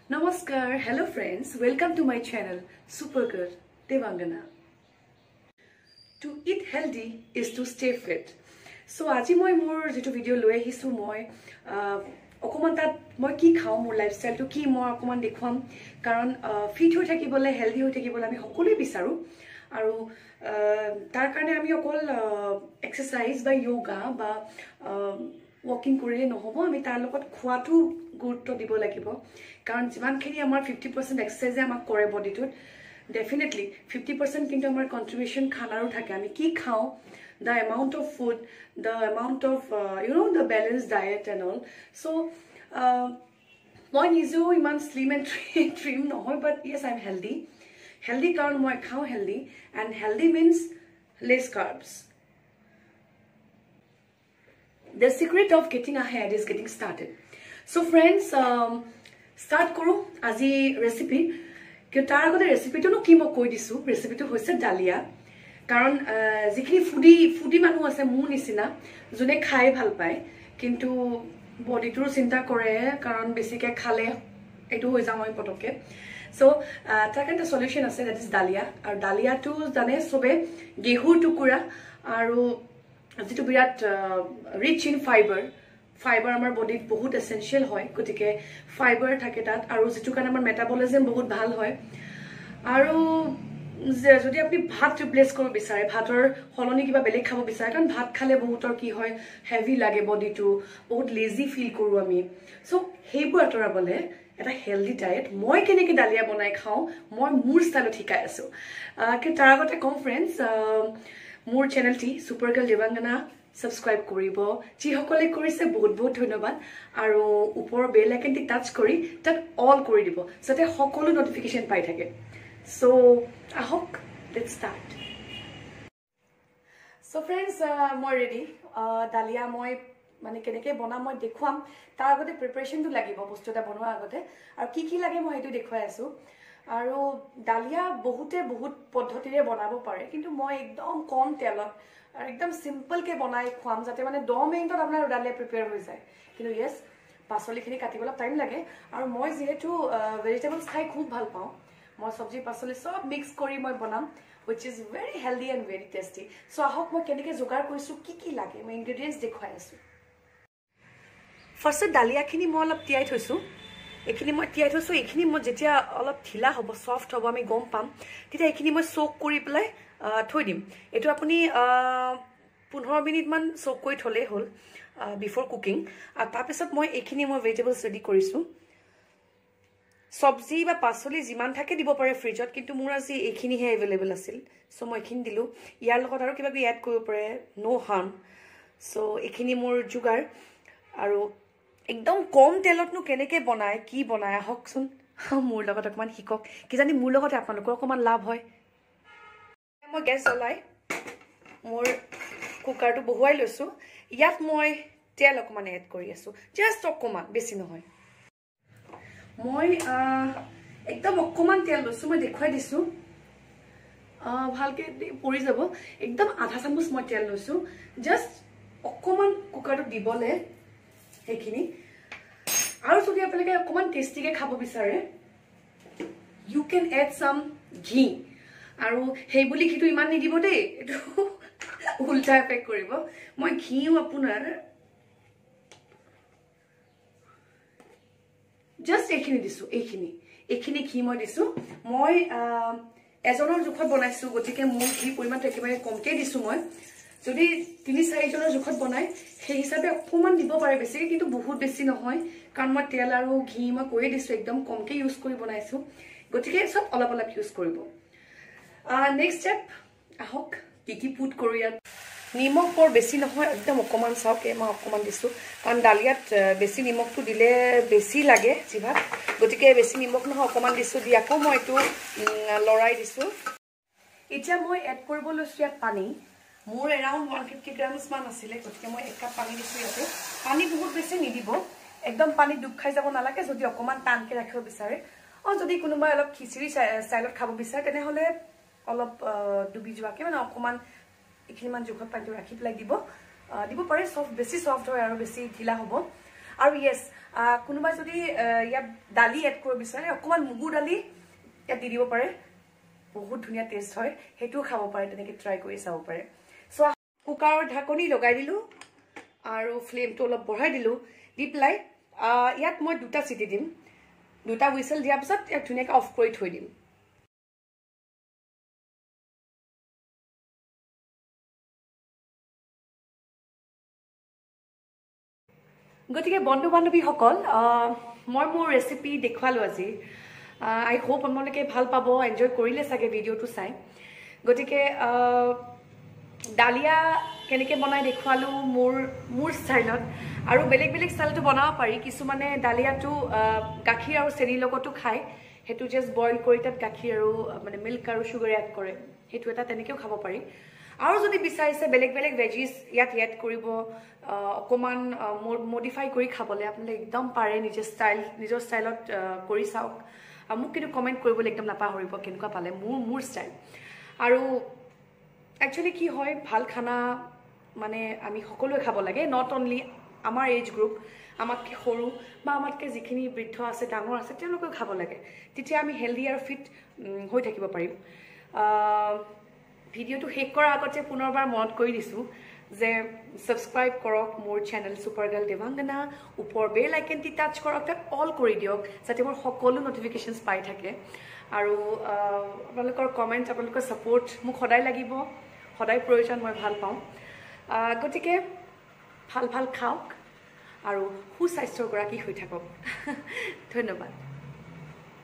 Namaskar, hello friends, welcome to my channel, Supergirl Devangana. To eat healthy is to stay fit. So, আজি মই মোৰ যেটো video লৈ আহিছো মই অকমান তাত মই কি খাও মোৰ লাইফষ্টাইলটো কি মই অকমান দেখুৱাম কাৰণ ফিট হৈ থাকিবলৈ হেলদি হৈ থাকিবলৈ আমি সকলোৱে বিচাৰো আৰু তাৰ কাৰণে আমি অকল এক্সাৰসাইজ বা যোগা বা walking কৰিলে নহব আমি তাৰ লগত খোৱাটো গুৰুত্ব দিব লাগিব কাৰণ যিমানখিনি আমাৰ 50% এক্সাৰসাইজ আমাক কৰে বডিটোত definitely 50% কিন্তু আমাৰ কন্ট্ৰিবিউশন খানাৰো থাকে আমি কি খাও the amount of food the amount of the balanced diet and all so মই নিজেও ইমান slim and trim নহয় but yes I'm healthy কাৰণ মই খাও healthy and healthy means less carbs. The secret of getting ahead is getting started. So friends, start koro aji recipe. Kyo tar agode recipe to no ki mo koi disu. Recipe to hoise dalia. Karon jikhini foodie manu ase mu nisina jone khai bhal pai. Kintu body tur cinta kore karon besike khale etu hoi jamoi potoke. So tar kanta solution ase that is dalia. Ar dalia to jane sobe gehur tukura aru যেটো বিরাট rich in fibre আমাৰ বডিত বহুত essential হয় গতিকে fibre থাকে তাত আৰু যেটো কাৰণে আমাৰ মেটাবলিজম বহুত ভাল হয় আৰু যদি আপুনি ভাত ৰিপ্লেস কৰিব বিচাৰে ভাতৰ হলনি কিবা বেলেগ খাব বিচাৰে কাৰণ ভাত খালে বহুতৰ কি হয় হেভি লাগে বডিটো বহুত লেজি ফিল কৰো আমি সো হেইবোৰ আতৰাবলে এটা হেলদি ডায়েট মই কেনেকৈ ডালিয়া বনাই খাও মই মোৰ ষ্টাইলত শিকাই আছো কি তাৰ আগতে কম ফ্ৰেন্ডছ মোৰ চ্যানেলটি Supergirl Devangana সাবস্ক্ৰাইব কৰিব যি সকলে কৰিছে বহুত বহুত ধন্যবাদ আৰু ওপৰ বেল আইকনটি টাচ কৰি তাত অল কৰি দিব যাতে সকলো নোটিফিকেশন পাই থাকে সো আহক লেটস স্টাৰ্ট সো ফ্ৰেন্ডস মই ৰেডি ডালিয়া মই মানে কেনেকৈ বনাম মই দেখুৱাম তাৰ আগতে প্ৰিপাৰেচনটো লাগিব বস্তু এটা বনোৱাৰ আগতে আৰু কি লাগে মই হেতু দেখুৱাই আছো আৰু ডালিয়া বহুত পদ্ধতিৰে বনাব পাৰে কিন্তু মই একদম কম তেলত আৰু একদম সিম্পল কে বনাই খুৱাম যাতে মানে 10 মিনিটত আপোনাৰ ডালিয়া প্ৰিপেয়াৰ হৈ যায় কিন্তু ইয়েস পাচলিখিনি কাটিবলৈ টাইম লাগে আৰু মই যেহেতু ভেজিটেবলস খাই খুব ভাল পাওঁ মই সবজি পাচলি সব মিক্স কৰি মই বনাম which is very healthy and very tasty so আহক মই কেনেকৈ যোগাৰ কৰিছো কি লাগে মই ইনগ্ৰেডিয়েন্টস দেখুৱাই আছো ফাৰ্স্ট ডালিয়াখিনি মই অলপ তিয়াই থৈছো এখিনি মই তিয়াই থৈছো এখিনি মই যেতিয়া অলপ ঢিলা হ'ব সফট হ'ব আমি গম পাম তেতিয়া এখিনি মই সোক কৰি পেলাই থৈ দিম এটো আপুনি 15 মিনিট মান সোক কৰি থলে হল বিফৰ কুকিং আৰু তাৰ পিছত মই এখিনি মই ভেজিটেবলস ৰেডি কৰিছো সবজি বা পাচলি যিমান থাকে দিব পাৰে ফ্ৰিজত কিন্তু মোৰ আজি এখিনি হে अवेलेबल আছিল সো মই এখিনি দিলো ইয়াৰ লগত আৰু কিবা এড কৰিব পাৰে নো হাৰ্ম সো এখিনি মোৰ জুগাৰ আৰু একদম কম তেলতনো কেনেকৈ বনায় কি বনায় হকচোন মোৰ লগত অকমান হিকক কি জানি মোৰ লগত আপোনালোকৰ অকমান লাভ হয় মই গ্যাস জ্বলাই মোৰ কুকাৰটো বহুৱাই লৈছো ইয়াত মই তেল অকমান এড কৰি আছো জাস্ট অকমান বেছি নহয় মই একদম অকমান তেল লৈছো মই দেখুৱাই দিছো ভালকে পৰি যাব একদম আধা চামুচ মই তেল লৈছো জাস্ট অকমান কুকাৰটো দিবলে এখিনি আৰু যদি আপোনালোকে অকমান টেষ্টিকে খাব বিচাৰে you can add some ghee আৰু হেই বুলি কিটো ইমান নিদিব দেই এটো উল্টা এফেক্ট কৰিব মই ঘিও আপোনাৰ জাস্ট এখিনি দিছো এখিনি ঘি মই দিছো মই এজনৰ জুখত বনাইছো গতিকে মোৰ ঘি পৰিমাণটো একেবাৰে কমকে দিছো মই যদি 3-4 জনৰ জুখত বনাই সেই হিচাপে অকমান দিব পাৰে বেছিকে কিন্তু বহুত বেছি নহয় কাৰণ মই তেল আৰু ঘি মই কৈ দিছো একদম কমকে ইউজ কৰি বনাইছো গতিকে সব অলপ ইউজ কৰিব নেক্সট স্টেপ আহক কি পুট কৰো ইয়াত নিমখ বৰ বেছি নহয় একদম অকমান চাওকে মই অকমান দিছো কাৰণ ডালিয়াত বেছি নিমখটো দিলে বেছি লাগে জিভাত গতিকে বেছি নিমখ নহয় অকমান দিছো দি আকৌ মই এটো লৰাই দিছো এতিয়া মই এড কৰিব লৈছো ইয়াত পানী মোৰ around 150 grams মান আছিল গতিকে মই 1 কাপ পানী দিছো ইয়াতে পানী বহুত বেছি নিদিব একদম পানী ডুব খাই যাব নালাগে যদি অকমান টানকে ৰাখিব বিচাৰে যদি কোনোবা অলপ খিচিৰি ষ্টাইলত খাব বিচাৰে তেনে হলে অলপ ডুবি যোৱাকে মানে অকমান এখিনিমান জুখত পানীটো ৰাখি পেলাই দিব পাৰে সফট বেছি সফট হয় আৰু বেছি ঢিলা হ'ব আৰু ইয়েস কোনোবা যদি ইয়াত দালি এড কৰিব বিচাৰে অকণমান মুগু দালি ইয়াত দি দিব পাৰে বহুত ধুনীয়া টেষ্ট হয় সেইটোও খাব পাৰে তেনেকৈ ট্ৰাই কৰি চাব পাৰে চ' কুকাৰৰ ঢাকনি লগাই দিলোঁ আৰু ফ্লেমটো অলপ বঢ়াই দিলোঁ দি পেলাই ইয়াত মই 2টা চিটি দিম 2টা হুইচেল দিয়াৰ পিছত ইয়াক ধুনীয়াকৈ অফ কৰি থৈ দিম গতিকে বন্ধু বান্ধৱীসকল মই মোৰ ৰেচিপি দেখুৱালোঁ আজি আই হোপ আপোনালোকে ভাল পাব এনজয় কৰিলে চাগে ভিডিঅ'টো চাই গতিকে ডালিয়া কেনেকৈ বনাই দেখুৱালোঁ মোৰ ষ্টাইলত আৰু বেলেগ বেলেগ ষ্টাইলটো বনাব পাৰি কিছুমানে ডালিয়াটো গাখীৰ আৰু চেনিৰ লগতো খায় সেইটো জাষ্ট বইল কৰি তাত গাখীৰ আৰু মানে মিল্ক আৰু চুগাৰ এড কৰে সেইটো এটা তেনেকৈও খাব পাৰি আৰু যদি বিচাৰিছে বেলেগ বেলেগ ভেজিছ ইয়াত এড কৰিব অকণমান মডিফাই কৰি খাবলৈ আপোনালোকে একদম পাৰে নিজৰ ষ্টাইলত কৰি চাওক মোক কিন্তু কমেণ্ট কৰিবলৈ একদম নাপাহৰিব কেনেকুৱা পালে মোৰ ষ্টাইল আৰু একচুৱেলি কি হয় ভাল খানা মানে আমি সকলোৱে খাব লাগে নট অনলি আমাৰ এজ গ্ৰুপ আমাতকৈ সৰু বা আমাতকৈ যিখিনি বৃদ্ধ আছে ডাঙৰ আছে তেওঁলোকেও খাব লাগে তেতিয়া আমি হেল্ডি আৰু ফিট হৈ থাকিব পাৰিম ভিডিঅ'টো শেষ কৰাৰ আগতে পুনৰবাৰ মনত কৰি দিছোঁ যে ছাবস্ক্ৰাইব কৰক মোৰ চেনেল ছুপাৰ গাৰ্ল দেৱাংগনা ওপৰ বেল আইকনটি টাচ কৰক তাত অল কৰি দিয়ক যাতে মোৰ সকলো নটিফিকেশ্যনছ পাই থাকে আৰু আপোনালোকৰ কমেণ্ট আপোনালোকৰ ছাপোৰ্ট মোক সদায় লাগিব সদায় প্ৰয়োজন মই ভাল পাওঁ গতিকে ভাল খাওক আৰু সুস্বাস্থ্যৰ গৰাকী হৈ থাকক ধন্যবাদ